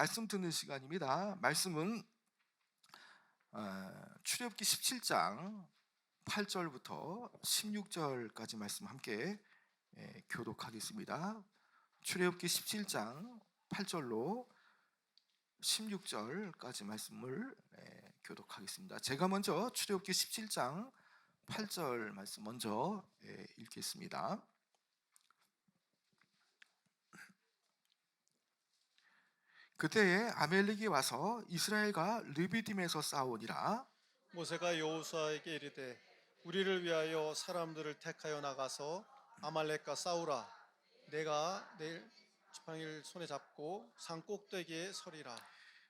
말씀 듣는 시간입니다. 말씀은 출애굽기 17장 8절부터 16절까지 말씀 함께 교독하겠습니다. 출애굽기 17장 8절로 16절까지 말씀을 교독하겠습니다. 제가 먼저 출애굽기 17장 8절 말씀 먼저 읽겠습니다. 그때에 아멜렉이 와서 이스라엘과 르비딤에서 싸우니라. 모세가 여호수아에게 이르되 우리를 위하여 사람들을 택하여 나가서 아말렉과 싸우라. 내가 내일 지팡이를 손에 잡고 산 꼭대기에 서리라.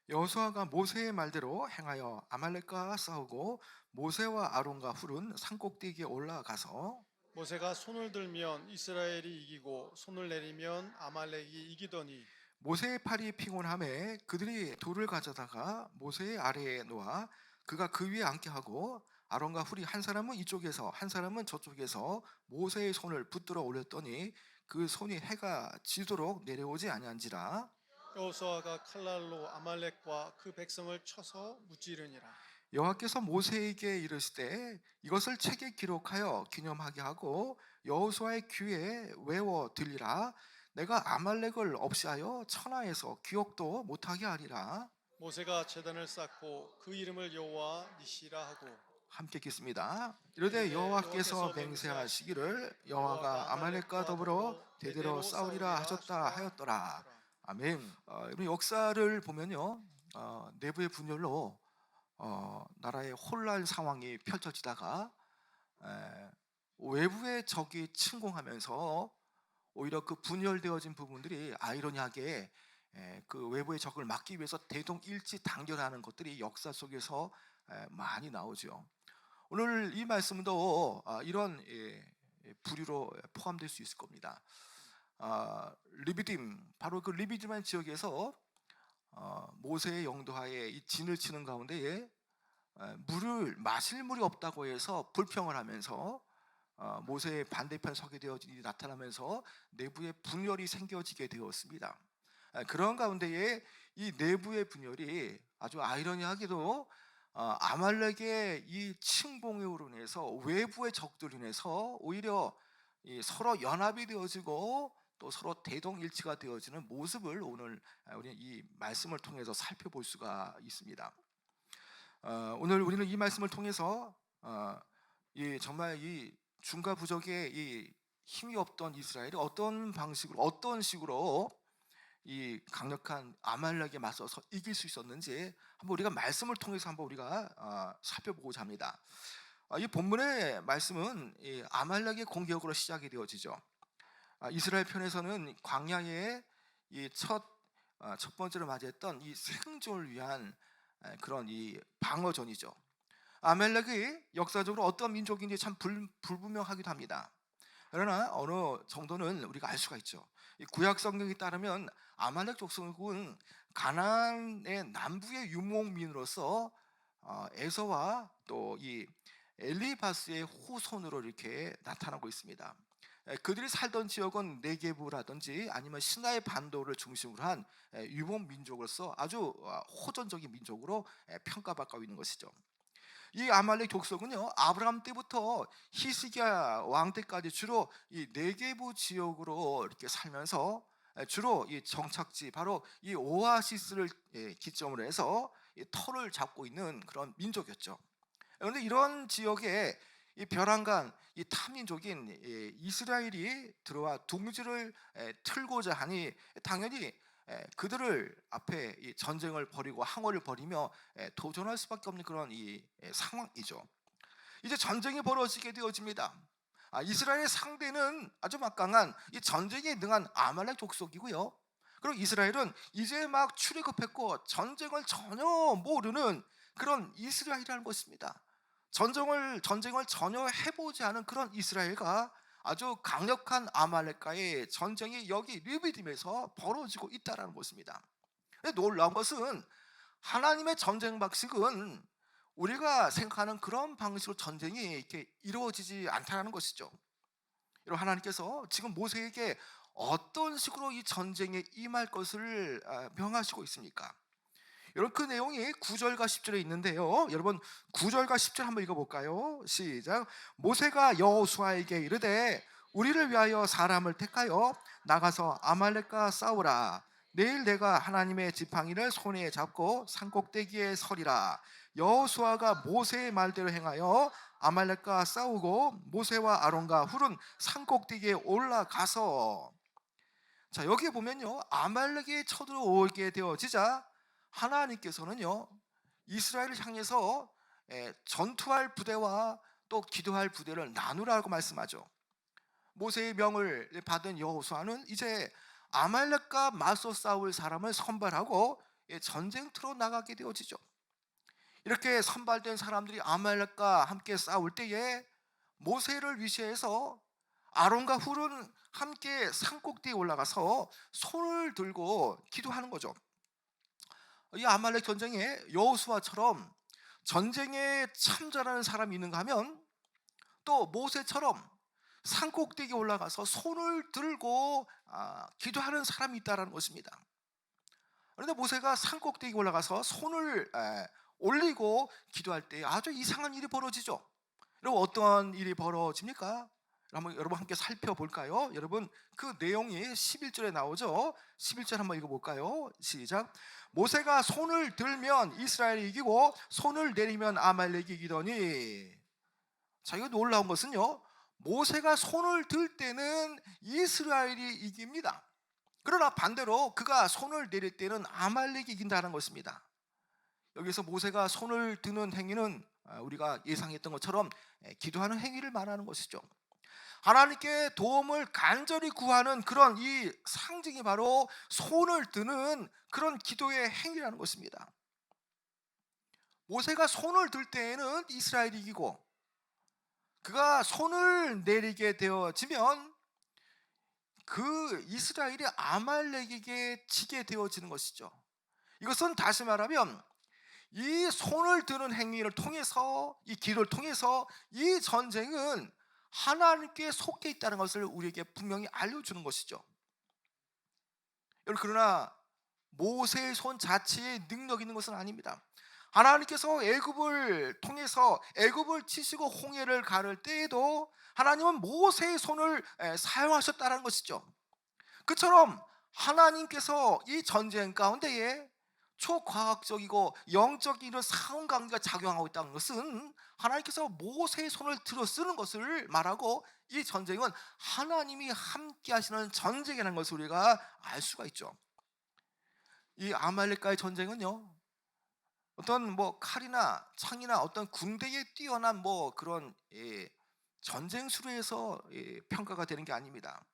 여호수아가 모세의 말대로 행하여 아말렉과 싸우고 모세와 아론과 훌은 산꼭대기에 올라가서 모세가 손을 들면 이스라엘이 이기고 손을 내리면 아말렉이 이기더니 모세의 팔이 피곤함에 그들이 돌을 가져다가 모세의 아래에 놓아 그가 그 위에 앉게 하고 아론과 훌이 한 사람은 이쪽에서 한 사람은 저쪽에서 모세의 손을 붙들어 올렸더니 그 손이 해가 지도록 내려오지 아니한지라. 여호수아가 칼날로 아말렉과 그 백성을 쳐서 무찌르니라. 여호와께서 모세에게 이르시되 이것을 책에 기록하여 기념하게 하고 여호수아의 귀에 외워 들리라. 내가 아말렉을 없이하여 천하에서 기억도 못하게 하리라. 모세가 제단을 쌓고 그 이름을 여호와 니시라 하고 함께 읽겠습니다. 이르되 여호와께서 맹세하시기를 여호와가 아말렉과 더불어 대대로 싸우리라 하셨다 하였더라. 아멘. 여러분 역사를 보면요, 내부의 분열로 나라의 혼란 상황이 펼쳐지다가 외부의 적이 침공하면서 오히려 그 분열되어진 부분들이 아이러니하게 그 외부의 적을 막기 위해서 대동일치 단결하는 것들이 역사 속에서 많이 나오죠. 오늘 이 말씀도 이런 부류로 포함될 수 있을 겁니다. 르비딤, 바로 그 르비딤한 지역에서 모세의 영도하에 이 진을 치는 가운데에 물을 마실 물이 없다고 해서 불평을 하면서 모세의 반대편 서게 되어진 일이 나타나면서 내부의 분열이 생겨지게 되었습니다. 그런 가운데에 이 내부의 분열이 아주 아이러니하게도 아말렉의 이 침공으로 인해서 외부의 적들로 인해서 오히려 서로 연합이 되어지고 또 서로 대동일치가 되어지는 모습을 오늘 우리는 이 말씀을 통해서 살펴볼 수가 있습니다. 오늘 우리는 이 말씀을 통해서 정말 이 중과 부족의 이 힘이 없던 이스라엘이 어떤 방식으로 어떤 식으로 이 강력한 아말렉에 맞서서 이길 수 있었는지 한번 우리가 말씀을 통해서 한번 우리가 살펴보고자 합니다. 이 본문의 말씀은 이 아말렉의 공격으로 시작이 되어지죠. 이스라엘 편에서는 광야에 이 첫 번째로 맞이했던 이 생존을 위한 그런 이 방어전이죠. 아말렉이 역사적으로 어떤 민족인지 참 불분명하기도 합니다. 그러나 어느 정도는 우리가 알 수가 있죠. 이 구약 성경에 따르면 아말렉 족속은 가나안의 남부의 유목민으로서 에서와 또 이 엘리바스의 후손으로 이렇게 나타나고 있습니다. 그들이 살던 지역은 네게부라든지 아니면 시나이 반도를 중심으로 한 유목 민족으로서 아주 호전적인 민족으로 평가받고 있는 것이죠. 이 아말렉 족속은요, 아브라함 때부터 히스기야 왕 때까지 주로 이 네게부 지역으로 이렇게 살면서 주로 이 정착지 바로 이 오아시스를 기점으로 해서 이 터를 잡고 있는 그런 민족이었죠. 그런데 이런 지역에 이 벼랑간 이 타민족인 이스라엘이 들어와 둥지를 틀고자 하니 당연히 그들을 앞에 이 전쟁을 벌이고 항오를 벌이며 도전할 수밖에 없는 그런 이 상황이죠. 이제 전쟁이 벌어지게 되어집니다. 이스라엘의 상대는 아주 막강한 이 전쟁에 능한 아말렉 족속이고요. 그리고 이스라엘은 이제 막 출애굽했고 전쟁을 전혀 모르는 그런 이스라엘이라는 것입니다. 전쟁을 전혀 해보지 않은 그런 이스라엘과 아주 강력한 아말렉과의 전쟁이 여기 르비딤에서 벌어지고 있다는 것입니다. 놀라운 것은 하나님의 전쟁 방식은 우리가 생각하는 그런 방식으로 전쟁이 이렇게 이루어지지 않다는 것이죠. 여러분, 하나님께서 지금 모세에게 어떤 식으로 이 전쟁에 임할 것을 명하시고 있습니까? 여러분, 그 내용이 9절과 10절에 있는데요. 여러분, 9절과 10절 한번 읽어볼까요? 시작. 모세가 여호수아에게 이르되 우리를 위하여 사람을 택하여 나가서 아말렉과 싸우라. 내일 내가 하나님의 지팡이를 손에 잡고 산꼭대기에 서리라. 여호수아가 모세의 말대로 행하여 아말렉과 싸우고 모세와 아론과 훌은 산꼭대기에 올라가서. 자, 여기에 보면요, 아말렉이 쳐들어오게 되어지자 하나님께서는요 이스라엘을 향해서 전투할 부대와 또 기도할 부대를 나누라고 말씀하죠. 모세의 명을 받은 여호수아는 이제 아말렉과 맞서 싸울 사람을 선발하고 전쟁터로 나가게 되어지죠. 이렇게 선발된 사람들이 아말렉과 함께 싸울 때에 모세를 위시해서 아론과 훌은 함께 산꼭대기에 올라가서 손을 들고 기도하는 거죠. 이 아말렉 전쟁에 여호수아처럼 전쟁에 참전하는 사람이 있는가 하면 또 모세처럼 산꼭대기에 올라가서 손을 들고 기도하는 사람이 있다는 것입니다. 그런데 모세가 산꼭대기에 올라가서 손을 올리고 기도할 때 아주 이상한 일이 벌어지죠. 여러분, 어떤 일이 벌어집니까? 여러분 함께 살펴볼까요? 여러분, 그 내용이 11절에 나오죠. 11절 한번 읽어볼까요? 시작. 모세가 손을 들면 이스라엘이 이기고 손을 내리면 아말렉이 이기더니. 자, 이거 놀라운 것은요, 모세가 손을 들 때는 이스라엘이 이깁니다. 그러나 반대로 그가 손을 내릴 때는 아말렉이 이긴다는 것입니다. 여기서 모세가 손을 드는 행위는 우리가 예상했던 것처럼 기도하는 행위를 말하는 것이죠. 하나님께 도움을 간절히 구하는 그런 이 상징이 바로 손을 드는 그런 기도의 행위라는 것입니다. 모세가 손을 들 때에는 이스라엘이 이기고 그가 손을 내리게 되어지면 그 이스라엘이 아말렉에게 지게 되어지는 것이죠. 이것은 다시 말하면 이 손을 드는 행위를 통해서, 이 기도를 통해서 이 전쟁은 하나님께 속해 있다는 것을 우리에게 분명히 알려주는 것이죠. 그러나 모세의 손 자체에 능력 있는 것은 아닙니다. 하나님께서 애굽을 통해서 애굽을 치시고 홍해를 가를 때에도 하나님은 모세의 손을 사용하셨다는 것이죠. 그처럼 하나님께서 이 전쟁 가운데에 초과학적이고 영적인 이런 상관관계가 작용하고 있다는 것은 하나님께서 모세의 손을 들어 쓰는 것을 말하고 이 전쟁은 하나님이 함께 하시는 전쟁이라는 것을 우리가 알 수가 있죠. 이 아말렉과의 전쟁은요, 어떤 칼이나 창이나 어떤 군대에 뛰어난 그런 전쟁 수로에서 평가가 되는 게 아닙니다.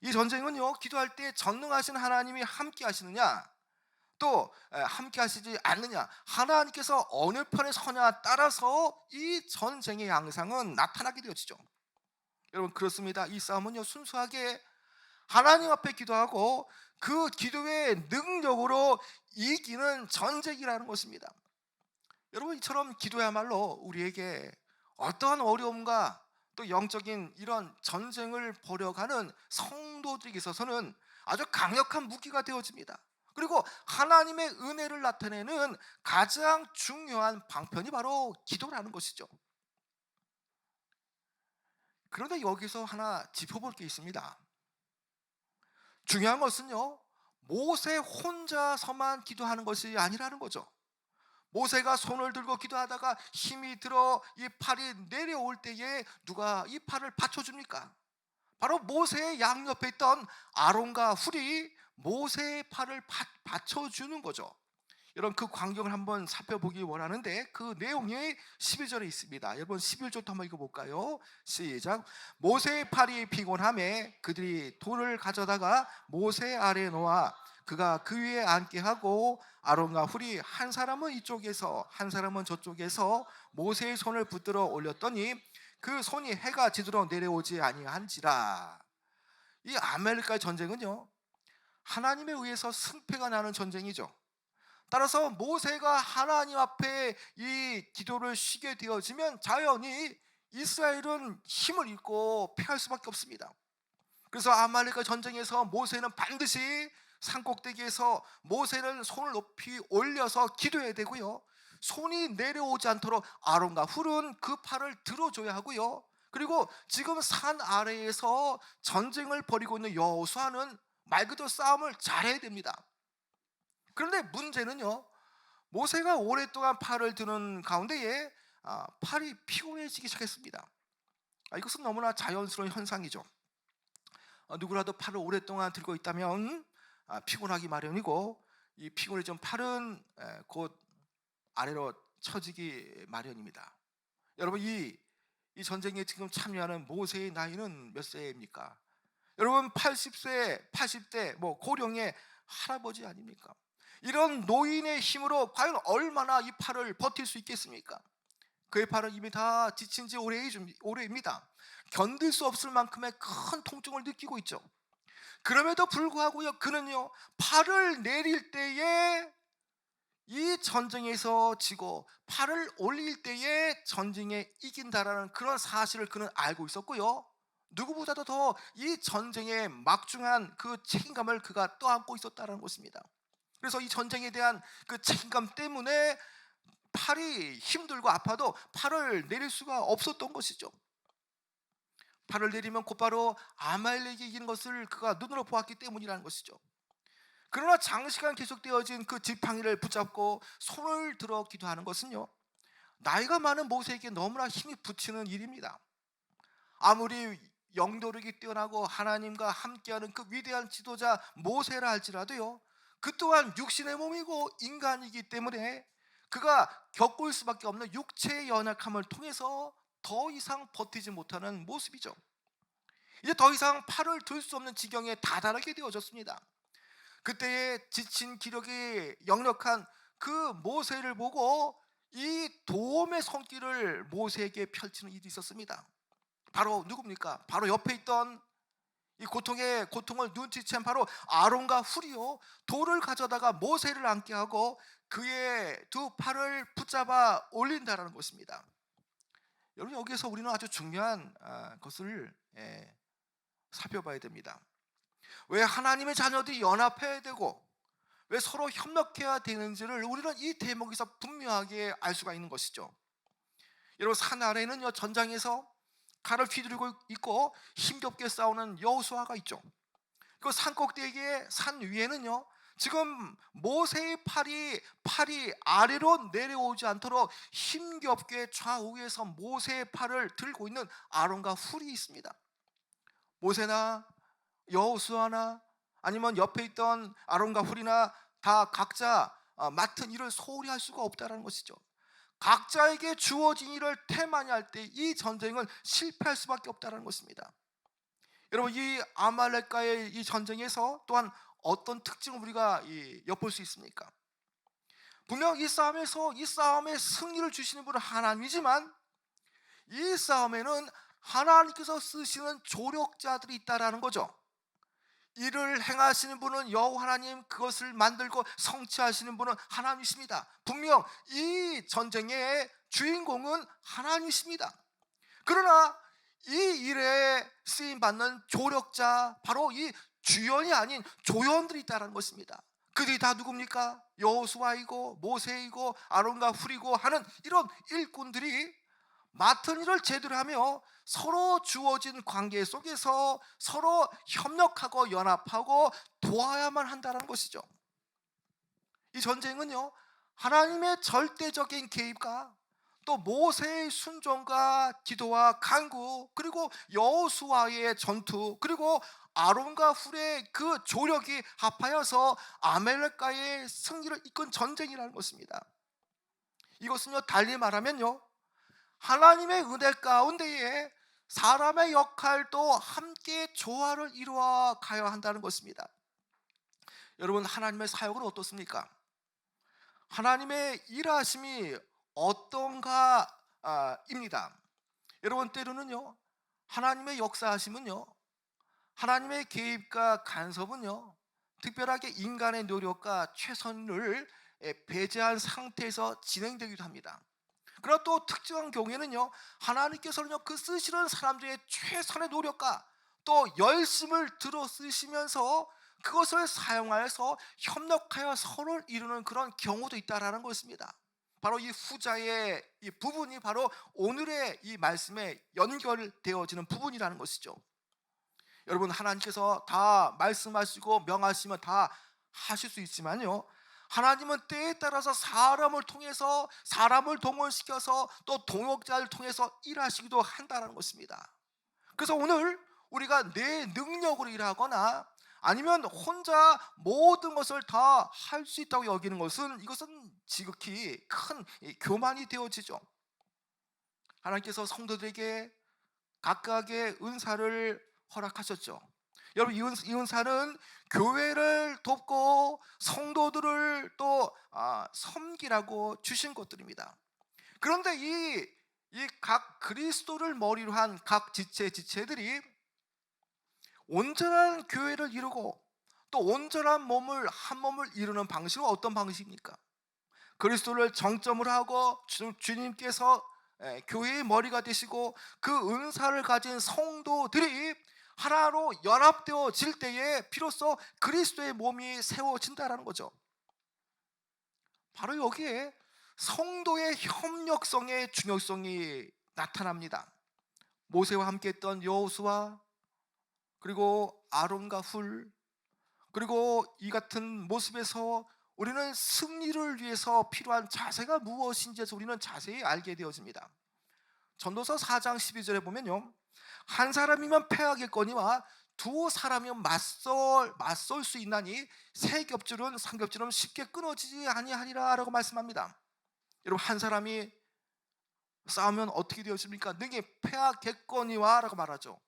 이 전쟁은요, 기도할 때 전능하신 하나님이 함께 하시느냐 또 함께 하시지 않느냐, 하나님께서 어느 편에 서냐 따라서 이 전쟁의 양상은 나타나게 되어지죠. 여러분, 그렇습니다. 이 싸움은요, 순수하게 하나님 앞에 기도하고 그 기도의 능력으로 이기는 전쟁이라는 것입니다. 여러분, 이처럼 기도야말로 우리에게 어떠한 어려움과 또 영적인 이런 전쟁을 벌여가는 성도들에게 있어서는 아주 강력한 무기가 되어집니다. 그리고 하나님의 은혜를 나타내는 가장 중요한 방편이 바로 기도라는 것이죠. 그런데 여기서 하나 짚어볼 게 있습니다. 중요한 것은요, 모세 혼자서만 기도하는 것이 아니라는 거죠. 모세가 손을 들고 기도하다가 힘이 들어 이 팔이 내려올 때에 누가 이 팔을 받쳐줍니까? 바로 모세의 양옆에 있던 아론과 훌이 모세의 팔을 받쳐주는 거죠. 여러분, 그 광경을 한번 살펴보기 원하는데 그 내용이 12절에 있습니다. 여러분, 11절부터 한번 읽어볼까요? 시작. 모세의 팔이 피곤하매 그들이 돌을 가져다가 모세 아래에 놓아 그가 그 위에 앉게 하고 아론과 훌이 한 사람은 이쪽에서 한 사람은 저쪽에서 모세의 손을 붙들어 올렸더니 그 손이 해가 지도록 내려오지 아니한지라. 이 아말렉과의 전쟁은요, 하나님에 의해서 승패가 나는 전쟁이죠. 따라서 모세가 하나님 앞에 이 기도를 쉬게 되어지면 자연히 이스라엘은 힘을 잃고 패할 수밖에 없습니다. 그래서 아말렉과 전쟁에서 모세는 반드시 산꼭대기에서 모세는 손을 높이 올려서 기도해야 되고요, 손이 내려오지 않도록 아론과 훌은 그 팔을 들어줘야 하고요, 그리고 지금 산 아래에서 전쟁을 벌이고 있는 여호수아는 말 그대로 싸움을 잘해야 됩니다. 그런데 문제는요, 모세가 오랫동안 팔을 드는 가운데에 팔이 피곤해지기 시작했습니다. 이것은 너무나 자연스러운 현상이죠. 누구라도 팔을 오랫동안 들고 있다면 피곤하기 마련이고, 이 피곤해진 팔은 곧 아래로 처지기 마련입니다. 여러분, 이 전쟁에 지금 참여하는 모세의 나이는 몇 세입니까? 여러분, 80세, 80대, 고령의 할아버지 아닙니까? 이런 노인의 힘으로 과연 얼마나 이 팔을 버틸 수 있겠습니까? 그의 팔은 이미 다 지친 지 오래입니다. 견딜 수 없을 만큼의 큰 통증을 느끼고 있죠. 그럼에도 불구하고요, 그는요, 팔을 내릴 때에 이 전쟁에서 지고 팔을 올릴 때에 전쟁에 이긴다라는 그런 사실을 그는 알고 있었고요, 누구보다도 더 이 전쟁의 막중한 그 책임감을 그가 떠안고 있었다는 것입니다. 그래서 이 전쟁에 대한 그 책임감 때문에 팔이 힘들고 아파도 팔을 내릴 수가 없었던 것이죠. 팔을 내리면 곧바로 아말렉이 이긴 것을 그가 눈으로 보았기 때문이라는 것이죠. 그러나 장시간 계속되어진 그 지팡이를 붙잡고 손을 들어 기도하는 것은요, 나이가 많은 모세에게 너무나 힘이 붙이는 일입니다. 아무리 영도력이 뛰어나고 하나님과 함께하는 그 위대한 지도자 모세라 할지라도요, 그 또한 육신의 몸이고 인간이기 때문에 그가 겪을 수밖에 없는 육체의 연약함을 통해서 더 이상 버티지 못하는 모습이죠. 이제 더 이상 팔을 들 수 없는 지경에 다다르게 되어졌습니다. 그때의 지친 기력이 역력한 그 모세를 보고 이 도움의 손길을 모세에게 펼치는 일이 있었습니다. 바로 누굽니까? 바로 옆에 있던 이 고통을 눈치챈 바로 아론과 훌이요, 돌을 가져다가 모세를 앉게 하고 그의 두 팔을 붙잡아 올린다라는 것입니다. 여러분, 여기에서 우리는 아주 중요한 것을 살펴봐야 됩니다. 왜 하나님의 자녀들이 연합해야 되고 왜 서로 협력해야 되는지를 우리는 이 대목에서 분명하게 알 수가 있는 것이죠. 여러분, 산 아래에는요, 전장에서 칼을 휘두르고 있고 힘겹게 싸우는 여호수아가 있죠. 그 산 꼭대기에, 산 위에는요, 지금 모세의 팔이 아래로 내려오지 않도록 힘겹게 좌우에서 모세의 팔을 들고 있는 아론과 훌이 있습니다. 모세나 여호수아나 아니면 옆에 있던 아론과 훌이나 다 각자 맡은 일을 소홀히 할 수가 없다는 것이죠. 각자에게 주어진 일을 태만히 할 때 이 전쟁은 실패할 수밖에 없다는 것입니다. 여러분, 이 아말렉과의 이 전쟁에서 또한 어떤 특징을 우리가 엿볼 수 있습니까? 분명 이 싸움의 승리를 주시는 분은 하나님이지만 이 싸움에는 하나님께서 쓰시는 조력자들이 있다라는 거죠. 이를 행하시는 분은 여호와 하나님, 그것을 만들고 성취하시는 분은 하나님이십니다. 분명 이 전쟁의 주인공은 하나님이십니다. 그러나 이 일에 쓰임받는 조력자, 바로 이 주연이 아닌 조연들이 있다는 것입니다. 그들이 다 누굽니까? 여호수아이고 모세이고 아론과 훌이고 하는 이런 일꾼들이 맡은 일을 제대로 하며 서로 주어진 관계 속에서 서로 협력하고 연합하고 도와야만 한다는 것이죠. 이 전쟁은요, 하나님의 절대적인 개입과 또 모세의 순종과 기도와 간구, 그리고 여호수아의 전투, 그리고 아론과 훌의 그 조력이 합하여서 아말렉과의 승리를 이끈 전쟁이라는 것입니다. 이것은요, 달리 말하면요, 하나님의 은혜 가운데에 사람의 역할도 함께 조화를 이루어 가야 한다는 것입니다. 여러분, 하나님의 사역은 어떻습니까? 하나님의 일하심이 어떤가 입니다. 여러분, 때로는요, 하나님의 역사하심은요, 하나님의 개입과 간섭은요, 특별하게 인간의 노력과 최선을 배제한 상태에서 진행되기도 합니다. 그러나 또 특정한 경우에는요, 하나님께서는요, 그 쓰시는 사람들의 최선의 노력과 또 열심을 들어 쓰시면서 그것을 사용하여서 협력하여 서로를 이루는 그런 경우도 있다라는 것입니다. 바로 이 후자의 이 부분이 바로 오늘의 이 말씀에 연결되어지는 부분이라는 것이죠. 여러분, 하나님께서 다 말씀하시고 명하시면 다 하실 수 있지만요, 하나님은 때에 따라서 사람을 통해서, 사람을 동원시켜서 또 동역자를 통해서 일하시기도 한다는 것입니다. 그래서 오늘 우리가 내 능력으로 일하거나 아니면 혼자 모든 것을 다 할 수 있다고 여기는 것은, 이것은 지극히 큰 교만이 되어지죠. 하나님께서 성도들에게 각각의 은사를 허락하셨죠. 여러분, 이 은사는 교회를 돕고 성도들을 또 섬기라고 주신 것들입니다. 그런데 이 각 그리스도를 머리로 한 각 지체들이 온전한 교회를 이루고 또 온전한 몸을, 한 몸을 이루는 방식은 어떤 방식입니까? 그리스도를 정점으로 하고 주님께서 교회의 머리가 되시고 그 은사를 가진 성도들이 하나로 연합되어질 때에 비로소 그리스도의 몸이 세워진다라는 거죠. 바로 여기에 성도의 협력성의 중요성이 나타납니다. 모세와 함께 했던 여호수아, 그리고 아론과 훌, 그리고 이 같은 모습에서 우리는 승리를 위해서 필요한 자세가 무엇인지에서 우리는 자세히 알게 되어집니다. 전도서 4장 12절에 보면요, 한 사람이면 패하겠거니와 두 사람이면 맞설 수 있나니 세 겹줄은 삼겹줄은 쉽게 끊어지지 아니하리라 라고 말씀합니다. 여러분, 한 사람이 싸우면 어떻게 되었습니까? 능히 패하겠거니와 라고 말하죠.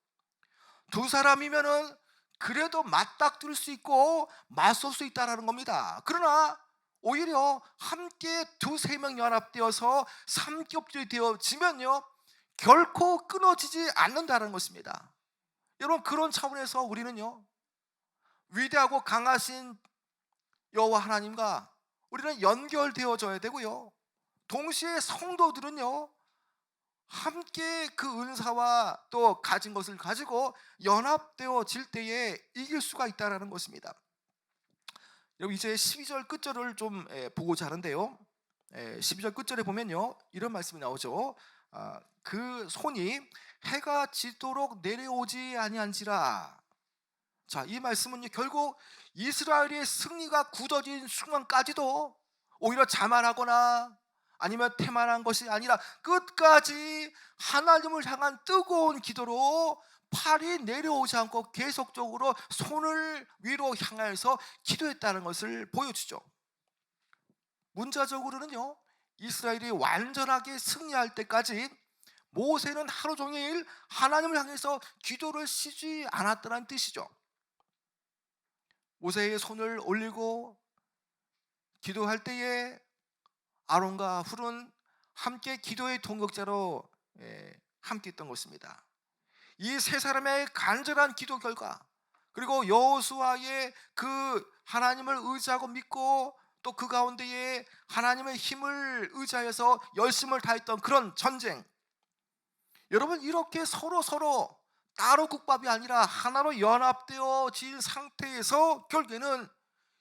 두 사람이면은 그래도 맞닥뜨릴 수 있고 맞설 수 있다라는 겁니다. 그러나 오히려 함께 두세 명 연합되어서 삼겹줄이 되어지면요, 결코 끊어지지 않는다는 것입니다. 여러분, 그런 차원에서 우리는요, 위대하고 강하신 여호와 하나님과 우리는 연결되어져야 되고요, 동시에 성도들은요, 함께 그 은사와 또 가진 것을 가지고 연합되어질 때에 이길 수가 있다는 것입니다. 여러분, 이제 12절 끝절을 좀 보고자 하는데요, 12절 끝절에 보면요, 이런 말씀이 나오죠. 그 손이 해가 지도록 내려오지 아니한지라. 자, 이 말씀은요, 결국 이스라엘의 승리가 굳어진 순간까지도 오히려 자만하거나 아니면 태만한 것이 아니라 끝까지 하나님을 향한 뜨거운 기도로 팔이 내려오지 않고 계속적으로 손을 위로 향해서 기도했다는 것을 보여주죠. 문자적으로는요, 이스라엘이 완전하게 승리할 때까지 모세는 하루 종일 하나님을 향해서 기도를 쉬지 않았다는 뜻이죠. 모세의 손을 올리고 기도할 때에 아론과 훌은 함께 기도의 동역자로 함께 했던 것입니다. 이 세 사람의 간절한 기도 결과, 그리고 여호수아의 그 하나님을 의지하고 믿고 또 그 가운데에 하나님의 힘을 의지하여서 열심을 다했던 그런 전쟁, 여러분, 이렇게 서로 따로 국밥이 아니라 하나로 연합되어진 상태에서 결국에는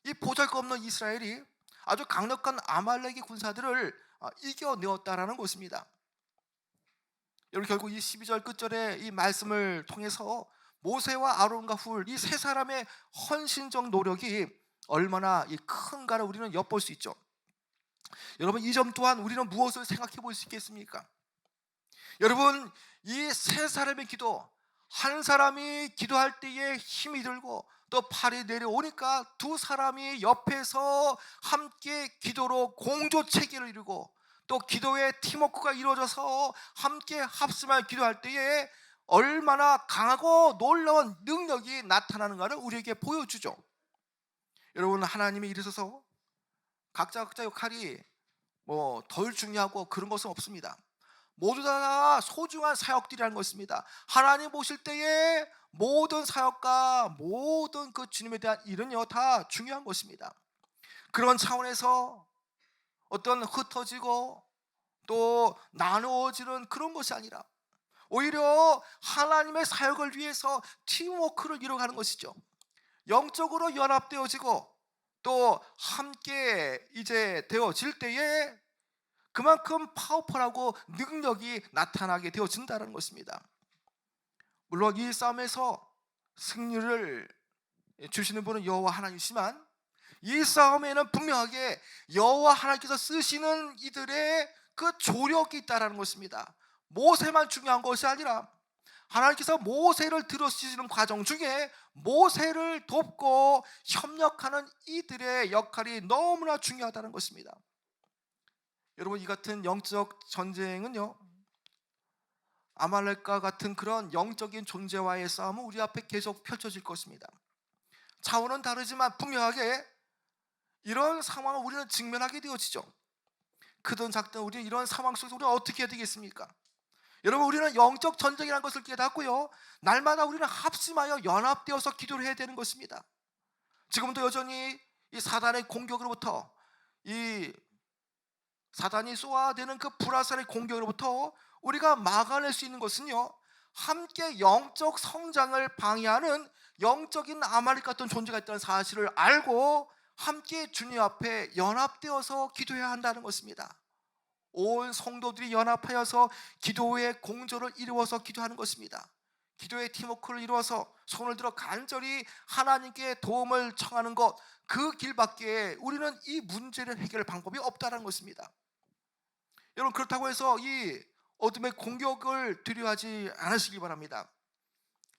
이 보잘것없는 이스라엘이 아주 강력한 아말렉의 군사들을 이겨내었다라는 것입니다. 여러분, 결국 이 12절 끝절의 이 말씀을 통해서 모세와 아론과 훌, 이 세 사람의 헌신적 노력이 얼마나 큰가를 우리는 엿볼 수 있죠. 여러분, 이 점 또한 우리는 무엇을 생각해 볼 수 있겠습니까? 여러분, 이 세 사람의 기도, 한 사람이 기도할 때에 힘이 들고 또 팔이 내려오니까 두 사람이 옆에서 함께 기도로 공조 체계를 이루고 또 기도의 팀워크가 이루어져서 함께 합심하여 기도할 때에 얼마나 강하고 놀라운 능력이 나타나는가를 우리에게 보여주죠. 여러분, 하나님의 일에 있어서 각자 역할이 뭐 덜 중요하고 그런 것은 없습니다. 모두 다 소중한 사역들이라는 것입니다. 하나님 보실 때에 모든 사역과 모든 그 주님에 대한 일은요, 다 중요한 것입니다. 그런 차원에서 어떤 흩어지고 또 나누어지는 그런 것이 아니라 오히려 하나님의 사역을 위해서 팀워크를 이뤄가는 것이죠. 영적으로 연합되어지고 또 함께 이제 되어질 때에 그만큼 파워풀하고 능력이 나타나게 되어진다는 것입니다. 물론 이 싸움에서 승리를 주시는 분은 여호와 하나님이시지만 이 싸움에는 분명하게 여호와 하나님께서 쓰시는 이들의 그 조력이 있다는 것입니다. 모세만 중요한 것이 아니라 하나님께서 모세를 들어주시는 과정 중에 모세를 돕고 협력하는 이들의 역할이 너무나 중요하다는 것입니다. 여러분, 이 같은 영적 전쟁은요, 아말렉과 같은 그런 영적인 존재와의 싸움은 우리 앞에 계속 펼쳐질 것입니다. 차원은 다르지만 분명하게 이런 상황을 우리는 직면하게 되어지죠. 크든 작든 우리는 이런 상황 속에서 우리는 어떻게 해야 되겠습니까? 여러분, 우리는 영적 전쟁이라는 것을 깨닫고요, 날마다 우리는 합심하여 연합되어서 기도를 해야 되는 것입니다. 지금도 여전히 이 사단의 공격으로부터, 이 사단이 쏘아대는 그 불화살의 공격으로부터 우리가 막아낼 수 있는 것은요, 함께 영적 성장을 방해하는 영적인 아말렉 같은 존재가 있다는 사실을 알고 함께 주님 앞에 연합되어서 기도해야 한다는 것입니다. 온 성도들이 연합하여서 기도의 공조를 이루어서 기도하는 것입니다. 기도의 팀워크를 이루어서 손을 들어 간절히 하나님께 도움을 청하는 것, 그 길밖에 우리는 이 문제를 해결할 방법이 없다는 것입니다. 여러분, 그렇다고 해서 이 어둠의 공격을 두려워하지 않으시기 바랍니다.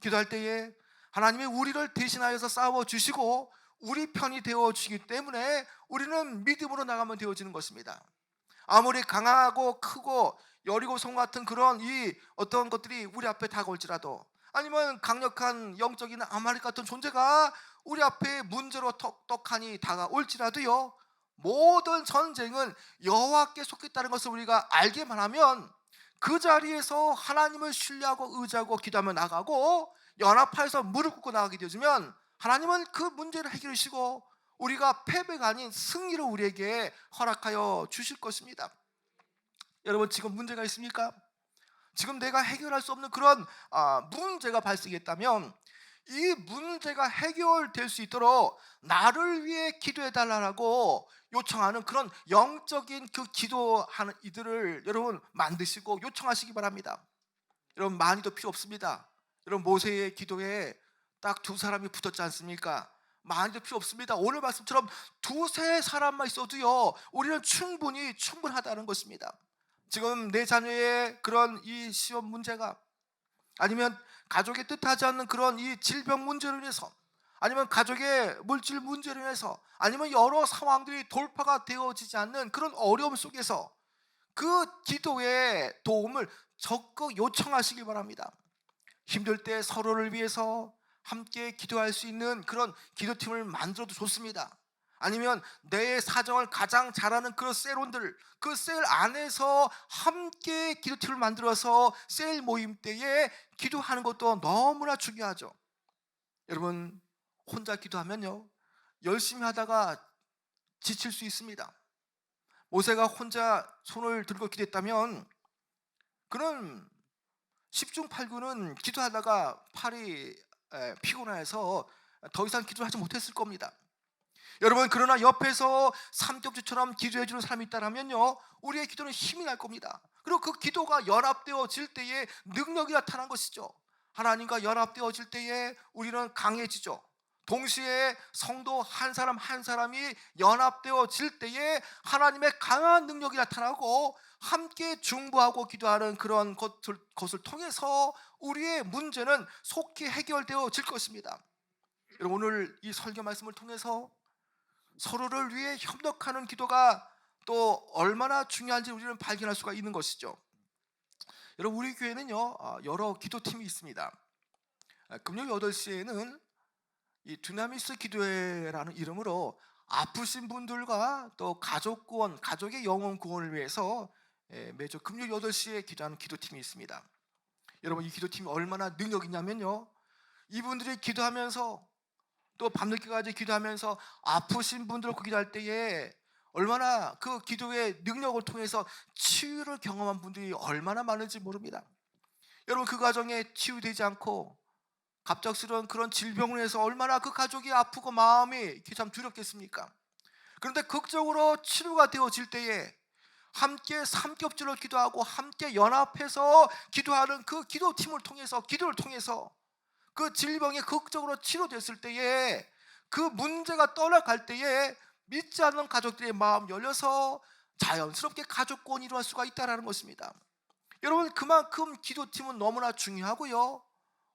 기도할 때에 하나님이 우리를 대신하여서 싸워주시고 우리 편이 되어주시기 때문에 우리는 믿음으로 나가면 되어지는 것입니다. 아무리 강하고 크고 여리고성 같은 그런 이 어떤 것들이 우리 앞에 다가올지라도, 아니면 강력한 영적인 아말렉 같은 존재가 우리 앞에 문제로 톡톡하니 다가올지라도요, 모든 전쟁은 여호와께 속했다는 것을 우리가 알게만 하면 그 자리에서 하나님을 신뢰하고 의지하고 기도하며 나가고 연합하여서 무릎 꿇고 나가게 되어지면 하나님은 그 문제를 해결하시고 우리가 패배가 아닌 승리를 우리에게 허락하여 주실 것입니다. 여러분, 지금 문제가 있습니까? 지금 내가 해결할 수 없는 그런 문제가 발생했다면 이 문제가 해결될 수 있도록 나를 위해 기도해 달라고 요청하는 그런 영적인 그 기도하는 이들을 여러분 만드시고 요청하시기 바랍니다. 여러분, 많이도 필요 없습니다. 여러분, 모세의 기도에 딱 두 사람이 붙었지 않습니까? 많이도 필요 없습니다. 오늘 말씀처럼 두세 사람만 있어도요, 우리는 충분하다는 것입니다. 지금 내 자녀의 그런 이 시험 문제가, 아니면 가족의 뜻하지 않는 그런 이 질병 문제로 인해서, 아니면 가족의 물질 문제로 인해서, 아니면 여러 상황들이 돌파가 되어지지 않는 그런 어려움 속에서 그 기도의 도움을 적극 요청하시기 바랍니다. 힘들 때 서로를 위해서 함께 기도할 수 있는 그런 기도팀을 만들어도 좋습니다. 아니면 내 사정을 가장 잘하는 그런 셀원들, 그 셀 안에서 함께 기도팀을 만들어서 셀 모임 때에 기도하는 것도 너무나 중요하죠. 여러분, 혼자 기도하면요, 열심히 하다가 지칠 수 있습니다. 모세가 혼자 손을 들고 기도했다면 그는 10중 8구는 기도하다가 팔이 피곤해서 더 이상 기도를 하지 못했을 겁니다. 여러분, 그러나 옆에서 삼격주처럼 기도해주는 사람이 있다면요, 우리의 기도는 힘이 날 겁니다. 그리고 그 기도가 연합되어질 때에 능력이 나타난 것이죠. 하나님과 연합되어질 때에 우리는 강해지죠. 동시에 성도 한 사람 한 사람이 연합되어질 때에 하나님의 강한 능력이 나타나고 함께 중보하고 기도하는 그런 것을 통해서 우리의 문제는 속히 해결되어질 것입니다. 여러분, 오늘 이 설교 말씀을 통해서 서로를 위해 협력하는 기도가 또 얼마나 중요한지 우리는 발견할 수가 있는 것이죠. 여러분, 우리 교회는요, 여러 기도팀이 있습니다. 금요일 8시에는 이 두나미스 기도회라는 이름으로 아프신 분들과 또 가족 구원, 가족의 영혼 구원을 위해서 매주 금요일 8시에 기도하는 기도팀이 있습니다. 여러분, 이 기도팀이 얼마나 능력 있냐면요, 이분들이 기도하면서 또 밤늦게까지 기도하면서 아프신 분들을 기도할 때에 얼마나 그 기도의 능력을 통해서 치유를 경험한 분들이 얼마나 많은지 모릅니다. 여러분 그 가정에 치유되지 않고 갑작스러운 그런 질병을 해서 얼마나 그 가족이 아프고 마음이 참 두렵겠습니까? 그런데 극적으로 치료가 되어질 때에 함께 삼겹줄로 기도하고 함께 연합해서 기도하는 그 기도팀을 통해서, 기도를 통해서 그 질병이 극적으로 치료됐을 때에, 그 문제가 떠나갈 때에 믿지 않는 가족들의 마음 열려서 자연스럽게 가족권이 일어날 수가 있다는 것입니다. 여러분 그만큼 기도팀은 너무나 중요하고요,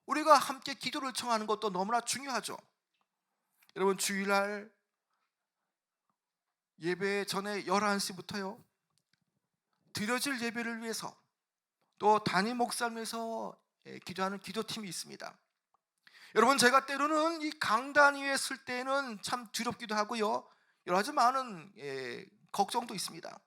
우리가 함께 기도를 청하는 것도 너무나 중요하죠. 여러분 주일날 예배 전에 11시부터요 드려질 예배를 위해서 또 담임 목사를 위해서 기도하는 기도팀이 있습니다. 여러분 제가 때로는 이 강단 위에 설 때는 참 두렵기도 하고요, 여러 가지 많은 걱정도 있습니다.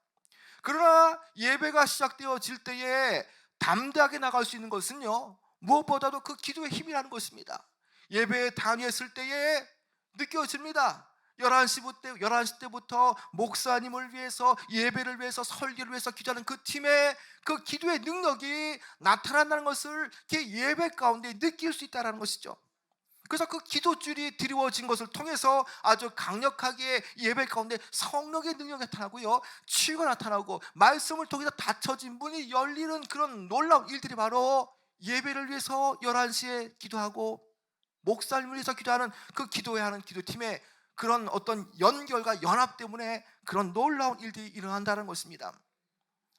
그러나 예배가 시작되어질 때에 담대하게 나갈 수 있는 것은요, 무엇보다도 그 기도의 힘이라는 것입니다. 예배에 단위에 설 때에 느껴집니다. 11시 때부터 목사님을 위해서, 예배를 위해서, 설교를 위해서 기도하는 그 팀의 그 기도의 능력이 나타난다는 것을 예배 가운데 느낄 수 있다는 것이죠. 그래서 그 기도줄이 드리워진 것을 통해서 아주 강력하게 예배 가운데 성령의 능력이 나타나고요, 치유가 나타나고 말씀을 통해서 닫혀진 문이 열리는 그런 놀라운 일들이 바로 예배를 위해서 11시에 기도하고 목사님을 위해서 기도하는 그 기도해야 하는 기도팀의 그런 어떤 연결과 연합 때문에 그런 놀라운 일들이 일어난다는 것입니다.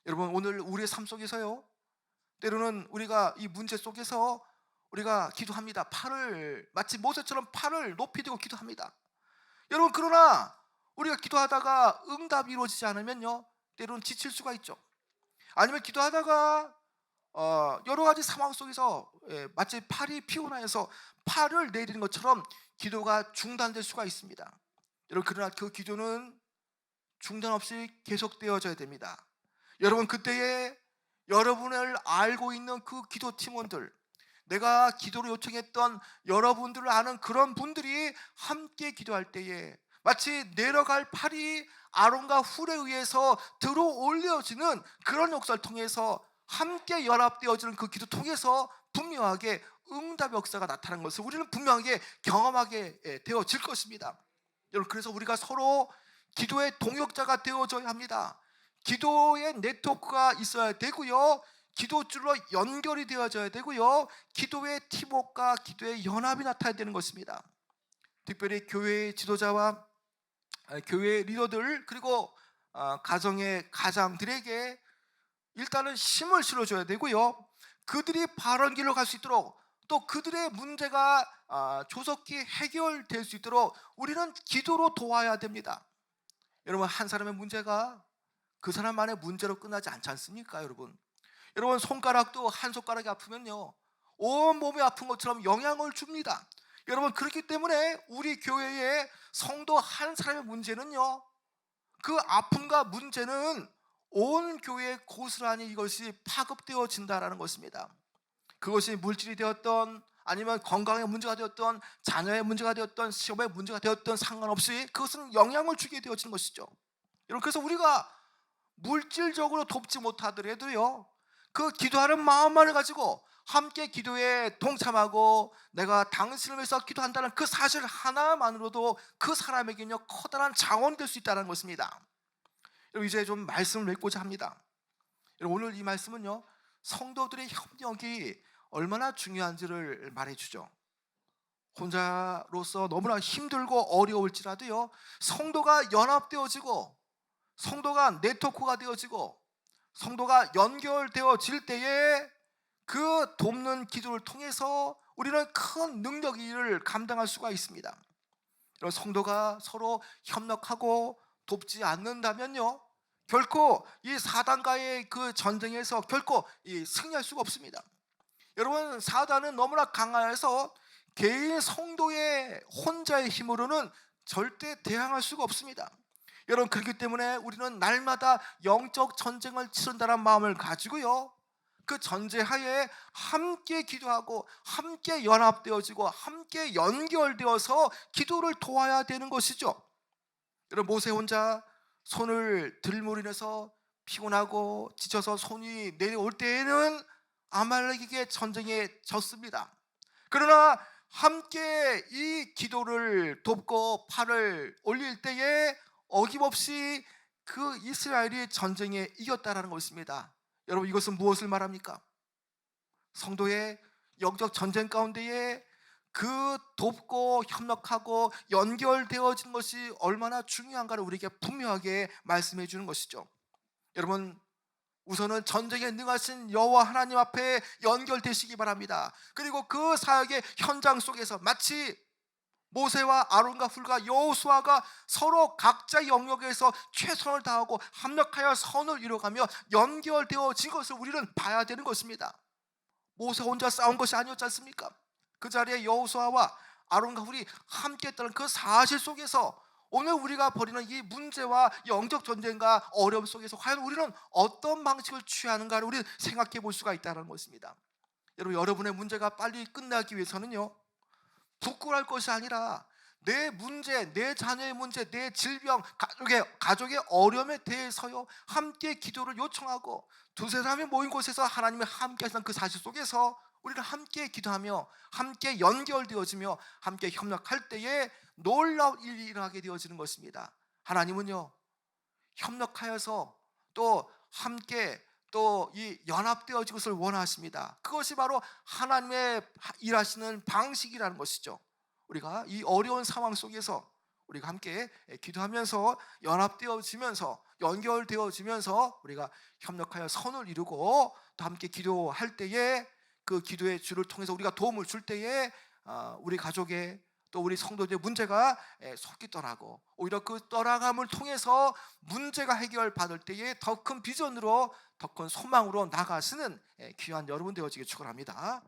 여러분 오늘 우리의 삶 속에서요, 때로는 우리가 이 문제 속에서 우리가 기도합니다. 마치 모세처럼 팔을 높이 들고 기도합니다. 여러분 그러나 우리가 기도하다가 응답이 이루어지지 않으면요, 때로는 지칠 수가 있죠. 아니면 기도하다가 여러 가지 상황 속에서 마치 팔이 피곤해서 팔을 내리는 것처럼 기도가 중단될 수가 있습니다. 여러분 그러나 그 기도는 중단 없이 계속되어져야 됩니다. 여러분 그때에 여러분을 알고 있는 그 기도 팀원들, 내가 기도를 요청했던 여러분들을 아는 그런 분들이 함께 기도할 때에 마치 내려갈 팔이 아론과 훌에 의해서 들어 올려지는 그런 역사를 통해서 함께 연합되어지는 그 기도 통해서 분명하게 응답 역사가 나타나는 것을 우리는 분명하게 경험하게 되어질 것입니다. 여러분 그래서 우리가 서로 기도의 동역자가 되어져야 합니다. 기도의 네트워크가 있어야 되고요, 기도줄로 연결이 되어져야 되고요, 기도의 팀워크와 기도의 연합이 나타나야 되는 것입니다. 특별히 교회의 지도자와 교회의 리더들, 그리고 가정의 가장들에게 일단은 힘을 실어줘야 되고요, 그들이 바른 길로 갈 수 있도록, 또 그들의 문제가 조속히 해결될 수 있도록 우리는 기도로 도와야 됩니다. 여러분 한 사람의 문제가 그 사람만의 문제로 끝나지 않지 않습니까? 여러분 손가락도 한 손가락이 아프면요 온 몸이 아픈 것처럼 영향을 줍니다. 여러분 그렇기 때문에 우리 교회의 성도 한 사람의 문제는요, 그 아픔과 문제는 온 교회에 고스란히 이것이 파급되어진다라는 것입니다. 그것이 물질이 되었던, 아니면 건강의 문제가 되었던, 자녀의 문제가 되었던, 시험의 문제가 되었던 상관없이 그것은 영향을 주게 되어진 것이죠. 여러분 그래서 우리가 물질적으로 돕지 못하더라도요, 그 기도하는 마음만을 가지고 함께 기도에 동참하고 내가 당신을 위해서 기도한다는 그 사실 하나만으로도 그 사람에게는요 커다란 자원이 될 수 있다는 것입니다. 여러분 이제 좀 말씀을 맺고자 합니다. 여러분 오늘 이 말씀은요 성도들의 협력이 얼마나 중요한지를 말해주죠. 혼자로서 너무나 힘들고 어려울지라도요, 성도가 연합되어지고 성도가 네트워크가 되어지고 성도가 연결되어질 때에 그 돕는 기도를 통해서 우리는 큰 능력을 감당할 수가 있습니다. 성도가 서로 협력하고 돕지 않는다면요, 결코 이 사단과의 그 전쟁에서 결코 승리할 수가 없습니다. 여러분 사단은 너무나 강하여서 개인 성도의 혼자의 힘으로는 절대 대항할 수가 없습니다. 여러분 그렇기 때문에 우리는 날마다 영적 전쟁을 치른다는 마음을 가지고요, 그 전제하에 함께 기도하고 함께 연합되어지고 함께 연결되어서 기도를 도와야 되는 것이죠. 여러분 모세 혼자 손을 들므로 인해서 피곤하고 지쳐서 손이 내려올 때에는 아말렉에게 전쟁에 졌습니다. 그러나 함께 이 기도를 돕고 팔을 올릴 때에 어김없이 그 이스라엘이 전쟁에 이겼다라는 것입니다. 여러분, 이것은 무엇을 말합니까? 성도의 영적 전쟁 가운데에 그 돕고 협력하고 연결되어진 것이 얼마나 중요한가를 우리에게 분명하게 말씀해 주는 것이죠. 여러분, 우선은 전쟁에 능하신 여호와 하나님 앞에 연결되시기 바랍니다. 그리고 그 사역의 현장 속에서 마치 모세와 아론과 훌과 여호수아가 서로 각자의 영역에서 최선을 다하고 합력하여 선을 이루어가며 연결되어진 것을 우리는 봐야 되는 것입니다. 모세 혼자 싸운 것이 아니었지 않습니까? 그 자리에 여호수아와 아론과 훌이 함께 했다는 그 사실 속에서 오늘 우리가 벌이는 이 문제와 영적 전쟁과 어려움 속에서 과연 우리는 어떤 방식을 취하는가를 우리는 생각해 볼 수가 있다는 것입니다. 여러분의 문제가 빨리 끝나기 위해서는요, 부끄러울 것이 아니라 내 문제, 내 자녀의 문제, 내 질병, 가족의 어려움에 대해서요 함께 기도를 요청하고 두세 사람이 모인 곳에서 하나님이 함께 하시는 그 사실 속에서 우리는 함께 기도하며 함께 연결되어지며 함께 협력할 때에 놀라운 일이 일어나게 되어지는 것입니다. 하나님은요, 협력하여서 또 함께 또 이 연합되어진 것을 원하십니다. 그것이 바로 하나님의 일하시는 방식이라는 것이죠. 우리가 이 어려운 상황 속에서 우리가 함께 기도하면서 연합되어지면서 연결되어지면서 우리가 협력하여 선을 이루고 또 함께 기도할 때에 그 기도의 주를 통해서 우리가 도움을 줄 때에 우리 가족의 또 우리 성도들의 문제가 속히 떠나고 오히려 그 떠나감을 통해서 문제가 해결받을 때에 더 큰 비전으로 더 큰 소망으로 나아가시는 귀한 여러분 되어지길 축원합니다.